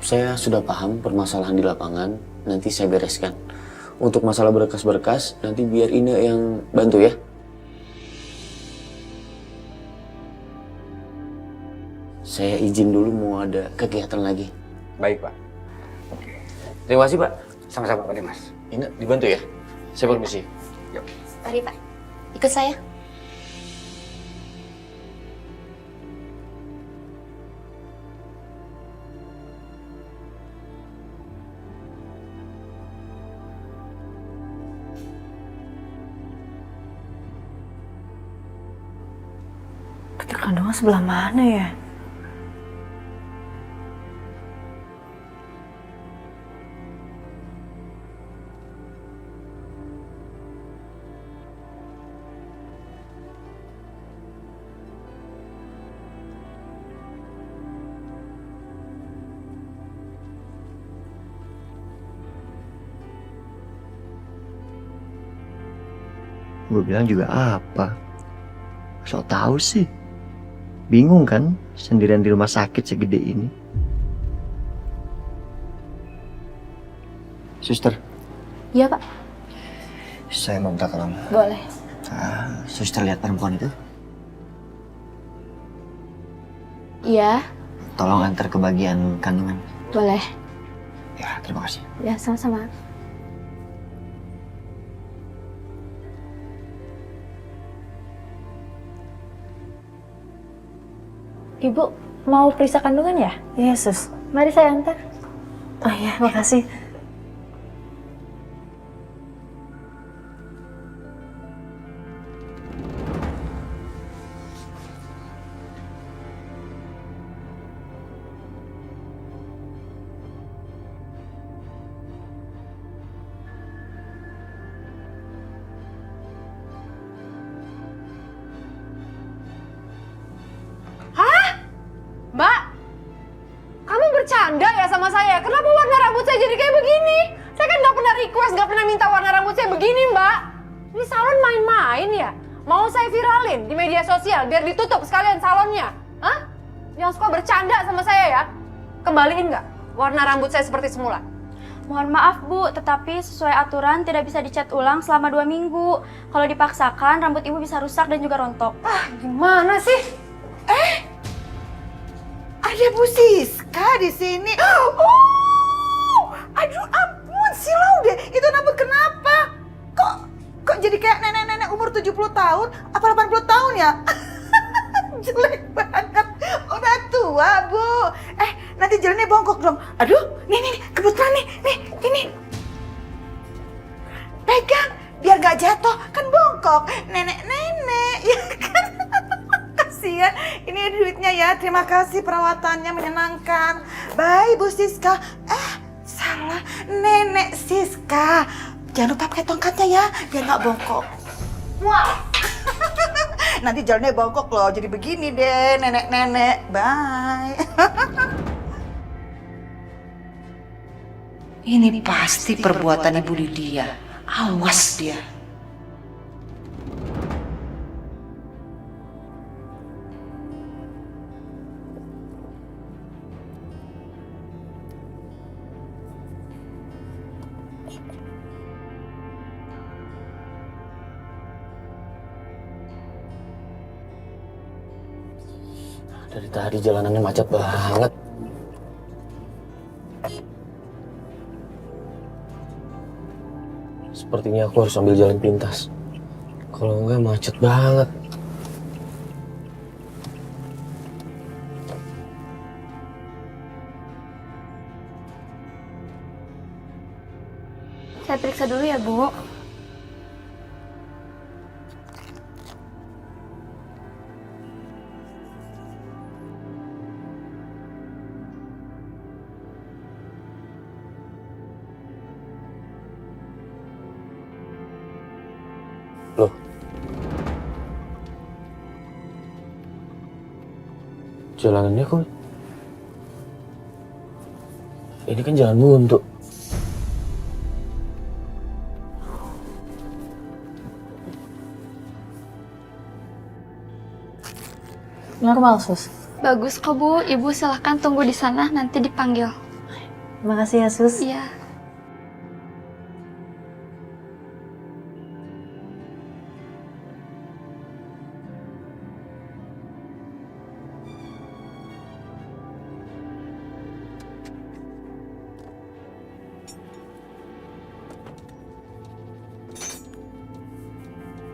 saya sudah paham permasalahan di lapangan, nanti saya bereskan. Untuk masalah berkas-berkas, nanti biar Ine yang bantu ya. Saya izin dulu mau ada kegiatan lagi. Baik, Pak. Terima kasih, Pak. Sama-sama, Pak Dimas. Ine dibantu ya. Saya permisi. Yuk. Mari Pak, ikut saya. Dokter kandungan sebelah mana ya? Gue bilang juga apa? Sok tahu sih. Bingung kan sendirian di rumah sakit segede ini. Suster, Iya Pak, saya mau minta tolong. boleh. Suster lihat perempuan itu. Iya, Tolong antar ke bagian kandungan. boleh. Ya, terima kasih. Ya, sama-sama. Ibu, mau periksa kandungan ya? Iya, Sus. Mari saya antar. Oh iya, makasih. Mbak, kamu bercanda ya sama saya? Kenapa warna rambut saya jadi kayak begini? Saya kan nggak pernah request, nggak pernah minta warna rambut saya begini, Mbak. Ini salon main-main ya? Mau saya viralin di media sosial biar ditutup sekalian salonnya? Hah? Yang suka bercanda sama saya ya? Kembaliin nggak warna rambut saya seperti semula? Mohon maaf Bu, tetapi sesuai aturan tidak bisa dicat ulang selama 2 minggu. Kalau dipaksakan, rambut Ibu bisa rusak dan juga rontok. Ah, gimana sih? Ada Bu Siska di sini. Oh, aduh ampun, silau deh. Itu rambut kenapa? Kok jadi kayak nenek-nenek umur 70 tahun? Apa 80 tahun ya? Jelek banget. Udah tua, Bu. Nanti jalannya bongkok dong. Aduh, nih, kebetulan nih, ini. Pegang, biar gak jatuh. Kan bongkok. Nenek-nenek, ya kan? Kasihan, ini duitnya ya. Terima kasih perawatannya menyenangkan. Bye Bu Siska. Salah, Nenek Siska. Jangan lupa pakai tongkatnya ya, biar nggak bongkok. Wah, nanti jalannya bongkok loh. Jadi begini deh, nenek-nenek. Bye. Ini pasti perbuatan Ibu Lydia. Awas dia. Dari tadi jalanannya macet banget. Sepertinya aku harus ambil jalan pintas. Kalau enggak macet banget. Saya periksa dulu ya Bu. Loh. Jalanannya kok... Ini kan jalan buntu. Normal, Sus. Bagus kok Bu, Ibu silahkan tunggu di sana nanti dipanggil. Makasih ya, Sus. Iya.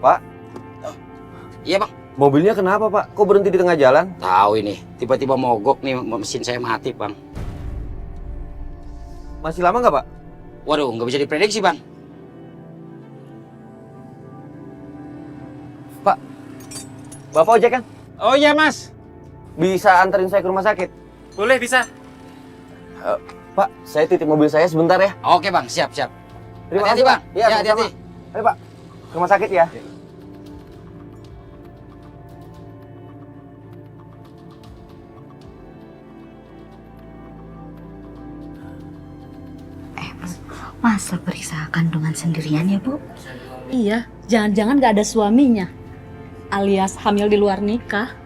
Pak. Iya bang. Mobilnya kenapa Pak? Kok berhenti di tengah jalan? Tahu ini, tiba-tiba mogok nih mesin saya mati bang. Masih lama nggak Pak? Waduh, nggak bisa diprediksi bang. Pak, Bapak ojek kan? Oh iya mas, Bisa anterin saya ke rumah sakit? boleh bisa. Pak, saya titip mobil saya sebentar ya. Oke bang, siap. Terima Hati-hati, kasih Bang. Iya, Ya, sama-sama. hati-hati. Ayo Pak, ke rumah sakit ya. Masa periksa kandungan sendirian ya, Bu? Iya, jangan-jangan gak ada suaminya, alias hamil di luar nikah.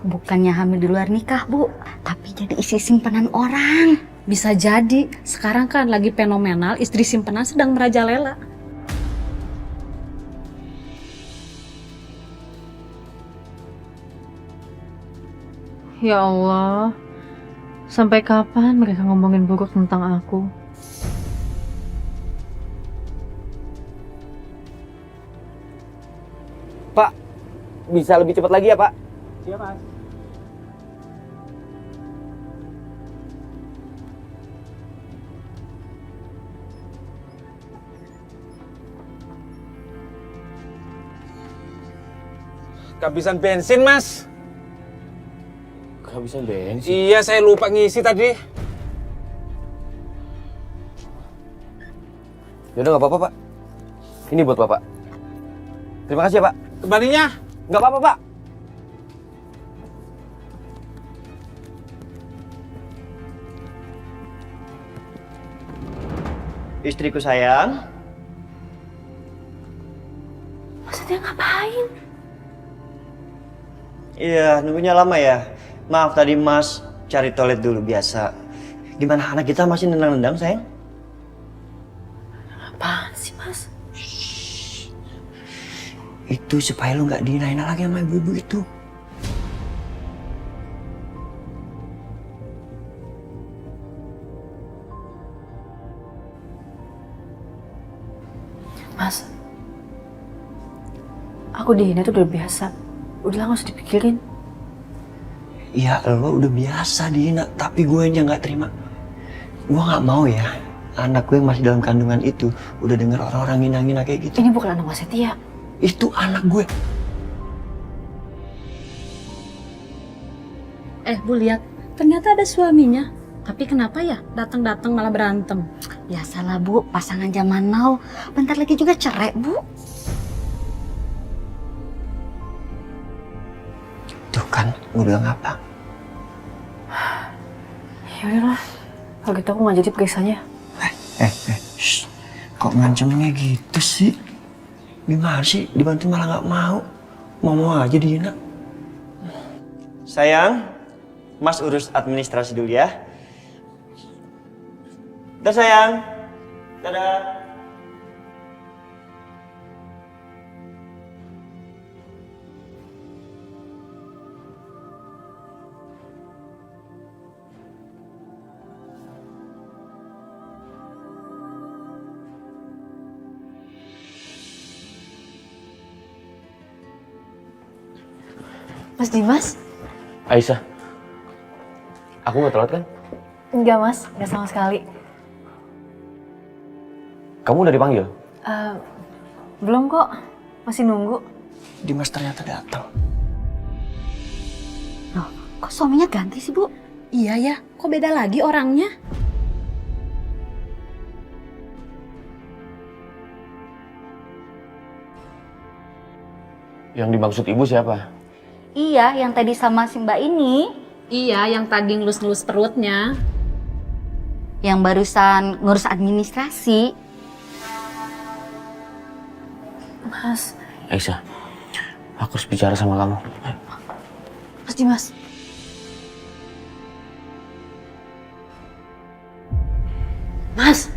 Bukannya hamil di luar nikah, Bu, tapi jadi isi simpanan orang. Bisa jadi, sekarang kan lagi fenomenal istri simpanan sedang merajalela. Ya Allah, sampai kapan mereka ngomongin buruk tentang aku? Pak, bisa lebih cepat lagi ya Pak? Iya mas. Kehabisan bensin mas. Kehabisan bensin. Iya saya lupa ngisi tadi. Yaudah nggak apa-apa Pak. Ini buat Bapak. Terima kasih ya Pak. Kembalinya. Nggak apa-apa Pak. Istriku sayang. Maksudnya ngapain? Iya, nunggunya lama ya. Maaf tadi Mas cari toilet dulu biasa. Gimana anak kita masih nendang-nendang sayang? Apaan sih, Mas? Itu supaya lu nggak dihina-hina lagi sama ibu-ibu itu. Mas, aku dihina tuh udah biasa. Udah nggak usah dipikirin. Iya, lo udah biasa dihina, tapi gue aja nggak terima. Gue nggak mau ya, anak gue yang masih dalam kandungan itu udah denger orang-orang ngina-ngina kayak gitu. Ini bukan anak Mas Setia. Itu anak gue. Bu lihat, ternyata ada suaminya. Tapi kenapa ya datang-datang malah berantem? Biasalah, Bu, pasangan zaman now. Bentar lagi juga cerai, Bu. Tuh kan, gue bilang apa? Ya udahlah, kalau gitu aku nggak jadi periksanya. Shh. Kok ngancemnya gitu sih? Gimana sih, dibantu malah nggak mau? Mau aja dihina. Sayang, Mas urus administrasi dulu ya. Udah sayang. Dadah. Mas Dimas? Aisyah, aku nggak telat kan? Enggak, Mas. Enggak sama sekali. Kamu udah dipanggil? Belum kok. Masih nunggu. Dimas ternyata datang. Loh, kok suaminya ganti sih, Bu? Iya ya, kok beda lagi orangnya? Yang dimaksud ibu siapa? Iya, yang tadi sama si Mbak ini. Iya, yang tadi ngelus-ngelus perutnya. Yang barusan ngurus administrasi. Mas, Aisyah, aku harus bicara sama kamu. Mas Dimas. Mas.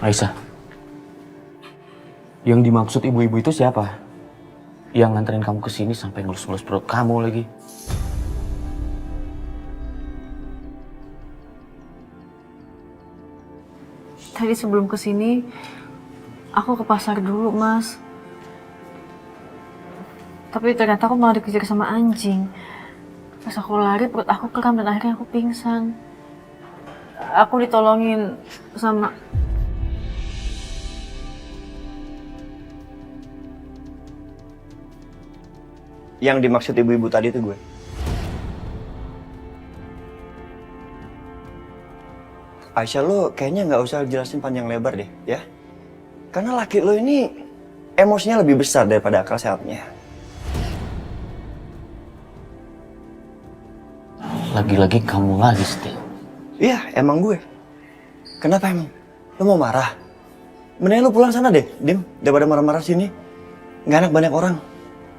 Aisyah, yang dimaksud ibu-ibu itu siapa? Yang nganterin kamu ke sini sampai ngelus-ngelus perut kamu lagi. Tadi sebelum kesini, aku ke pasar dulu, Mas. Tapi ternyata aku malah dikejar sama anjing. Pas aku lari, perut aku kram dan akhirnya aku pingsan. Aku ditolongin sama... Yang dimaksud ibu-ibu tadi itu gue. Aisyah, lo kayaknya nggak usah jelasin panjang lebar deh, ya. Karena laki lo ini emosinya lebih besar daripada akal sehatnya. Lagi-lagi kamu lagi, Stil. Iya, emang gue. Kenapa emang? Lo mau marah? Mendingan lo pulang sana deh, Dim. Daripada marah-marah sini. Nggak enak banyak orang.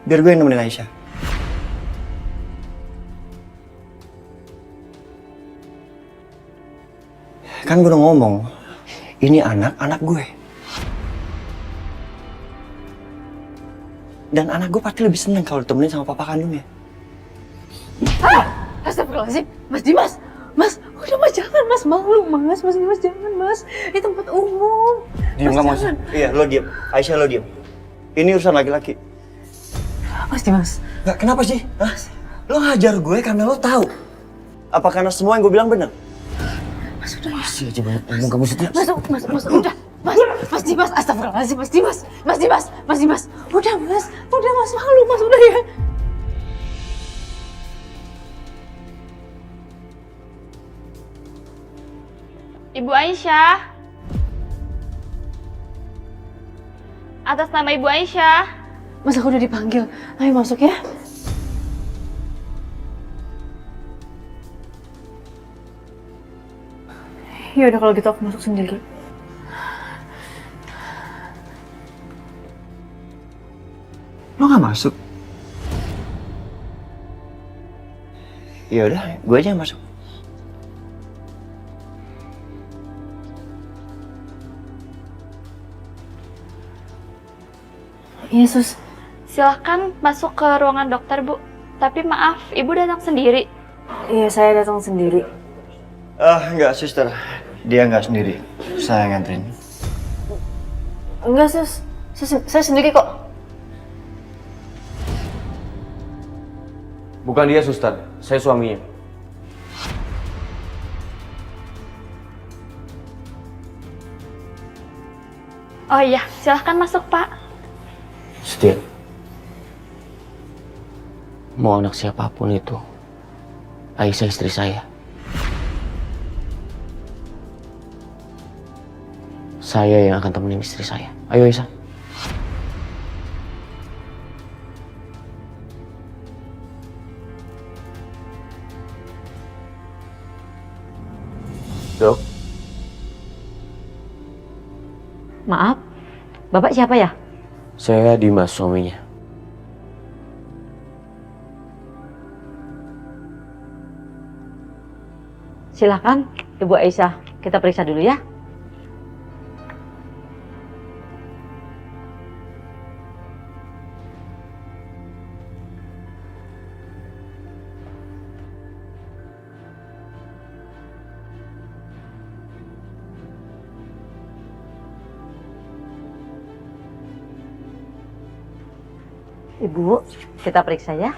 Biar gue yang nemenin Aisyah. Kan gue udah ngomong, ini anak gue. Dan anak gue pasti lebih seneng kalau ditemenin sama papa kandungnya. Astagfirullahaladzim, Mas Dimas. Mas, udah Mas jangan Mas, malu Mas. Mas Dimas jangan Mas, ini tempat umum. Diem gak mau sih? Iya, lo diem. Aisyah lo diem. Ini urusan laki-laki. Mas Dimas. Nggak, kenapa sih? Hah? Lo ngajar gue karena lo tahu. Apa karena semua yang gue bilang benar? Mas udah ya. Masih aja banyak ngomong kamu, Stil. Mas udah. Mas Dimas, astagfirullahaladzim Mas Dimas. Udah Mas, malu Mas, udah ya. Ibu Aisyah. Atas nama Ibu Aisyah. Mas aku udah dipanggil, ayo masuk ya. Ya udah kalau gitu aku masuk sendiri. Lo nggak masuk? Ya udah, gue aja yang masuk. Yesus. Silahkan masuk ke ruangan dokter, Bu. Tapi maaf, Ibu datang sendiri. Iya, saya datang sendiri. Enggak, suster. Dia nggak sendiri. Saya nganterin. Enggak, Sus. Saya sendiri kok. Bukan dia, suster. Saya suaminya. Oh iya, silahkan masuk, Pak. Stil. Mau anak siapapun itu, Aisyah istri saya. Saya yang akan temenin istri saya. Ayo Aisyah. Dok. Maaf, Bapak siapa ya? Saya Dimas, suaminya. Silakan, Ibu Aisyah. Kita periksa dulu ya. Ibu, kita periksa ya.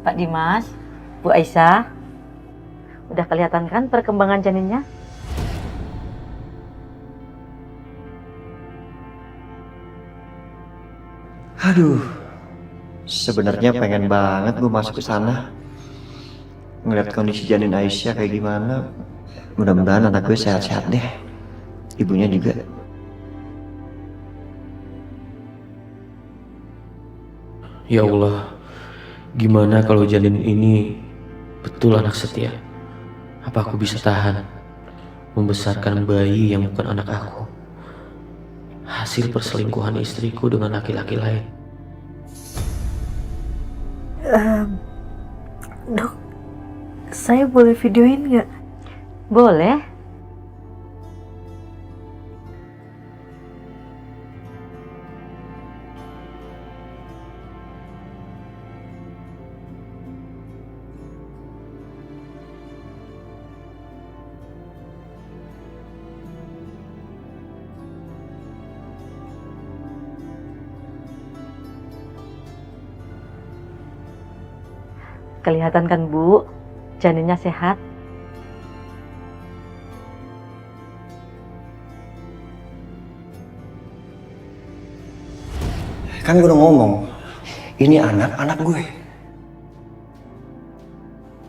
Pak Dimas, Bu Aisyah, udah kelihatan kan perkembangan janinnya? Aduh, sebenarnya pengen banget gue masuk ke sana. Ngeliat kondisi janin Aisyah kayak gimana. Mudah-mudahan anak gue sehat-sehat deh. Ibunya juga. Ya Allah, gimana kalau janin ini betul anak setia? Apa aku bisa tahan membesarkan bayi yang bukan anak aku? Hasil perselingkuhan istriku dengan laki-laki lain. Dok, saya boleh videoin nggak? Boleh. Kelihatan kan Bu, janinnya sehat. Kan gue udah ngomong, ini anak gue.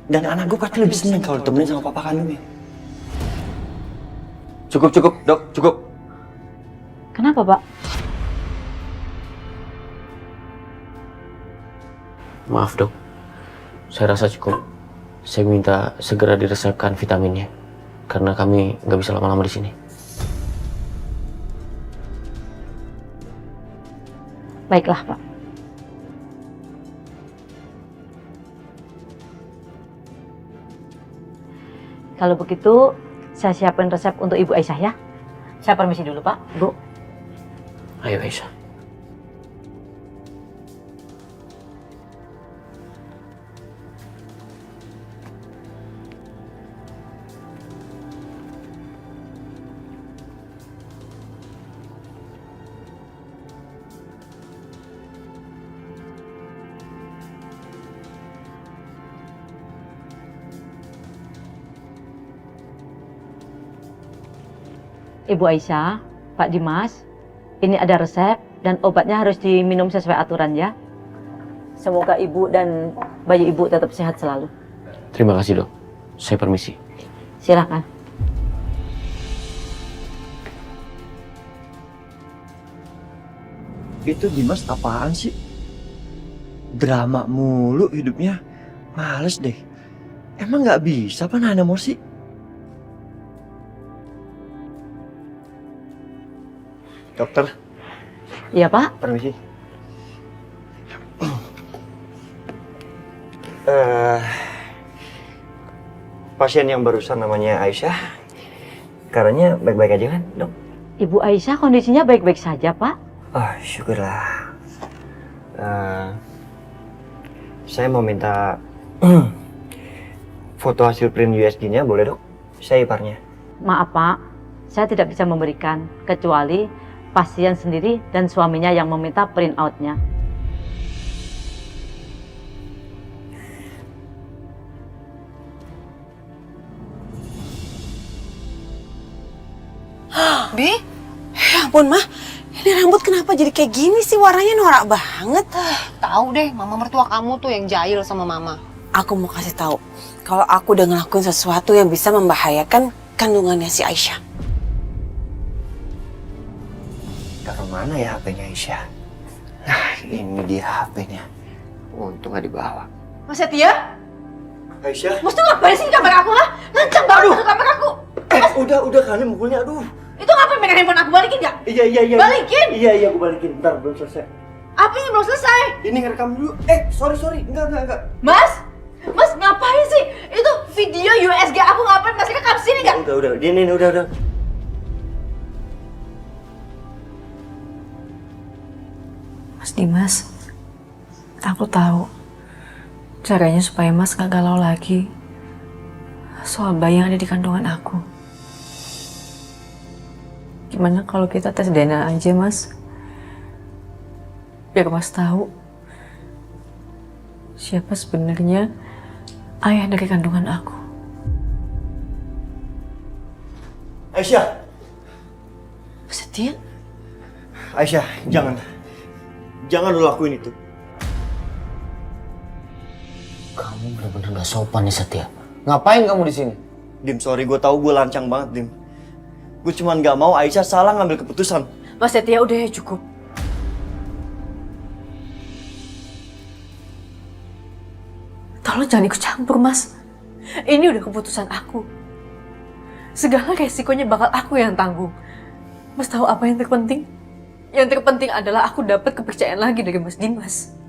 Dan anak gue pasti lebih seneng kalau ditemenin sama papa kandungnya. Cukup, dok, cukup. Kenapa, Pak? Maaf dok, saya rasa cukup. Saya minta segera diresepkan vitaminnya, karena kami nggak bisa lama-lama di sini. Baiklah, Pak. Kalau begitu, saya siapin resep untuk Ibu Aisyah ya. Saya permisi dulu, Pak, Bu. Ayo Aisyah. Ibu Aisyah, Pak Dimas, ini ada resep dan obatnya harus diminum sesuai aturan ya. Semoga Ibu dan bayi Ibu tetap sehat selalu. Terima kasih dok. Saya permisi. Silakan. Itu Dimas apaan sih? Drama mulu hidupnya. Males deh. Emang nggak bisa apa nahan emosi? Dokter. Iya, Pak. Permisi. Pasien yang barusan namanya Aisyah, keadaannya baik-baik aja kan, dok? Ibu Aisyah kondisinya baik-baik saja, Pak. Oh, syukurlah. Saya mau minta foto hasil print USG-nya, boleh dok? Saya iparnya. Maaf, Pak. Saya tidak bisa memberikan, kecuali pasien sendiri dan suaminya yang meminta print out-nya. Bi, ya ampun mah, ini rambut kenapa jadi kayak gini sih? Warnanya norak banget. Tahu deh, mama mertua kamu tuh yang jahil sama mama. Aku mau kasih tahu, kalau aku udah ngelakuin sesuatu yang bisa membahayakan kandungannya si Aisyah. Taruh mana ya HP-nya Aisyah? Nah, ini dia HP-nya. Untung nggak dibawa. Mas Setia? Aisyah? Mas tuh ngapain sih di kamar aku, ha? Lancang banget ke kamar aku. Udah kali mukulnya, aduh. Itu ngapain megang handphone aku, balikin nggak? Iya. Balikin! Iya, aku balikin. Bentar, belum selesai. Apanya belum selesai? Ini ngerekam dulu. Sorry. Enggak. Mas ngapain sih? Itu video USG aku ngapain? Mas rekam sini nggak? Udah. Ini udah. Mas Dimas, aku tahu caranya supaya Mas gak galau lagi soal bayi yang ada di kandungan aku. Gimana kalau kita tes DNA aja, Mas? Biar Mas tahu siapa sebenarnya ayah dari kandungan aku. Aisyah! Setia? Aisyah, jangan lo lakuin itu. Kamu benar-benar gak sopan nih Setia. Ngapain kamu di sini? Dim, sorry, gue tahu gue lancang banget, Dim. Gue cuman gak mau Aisyah salah ngambil keputusan. Mas Setia, udah ya, cukup. Tolong jangan ikut campur, Mas. Ini udah keputusan aku. Segala resikonya bakal aku yang tanggung. Mas tahu apa yang terpenting? Yang terpenting adalah aku dapat kepercayaan lagi dari Mas Dimas.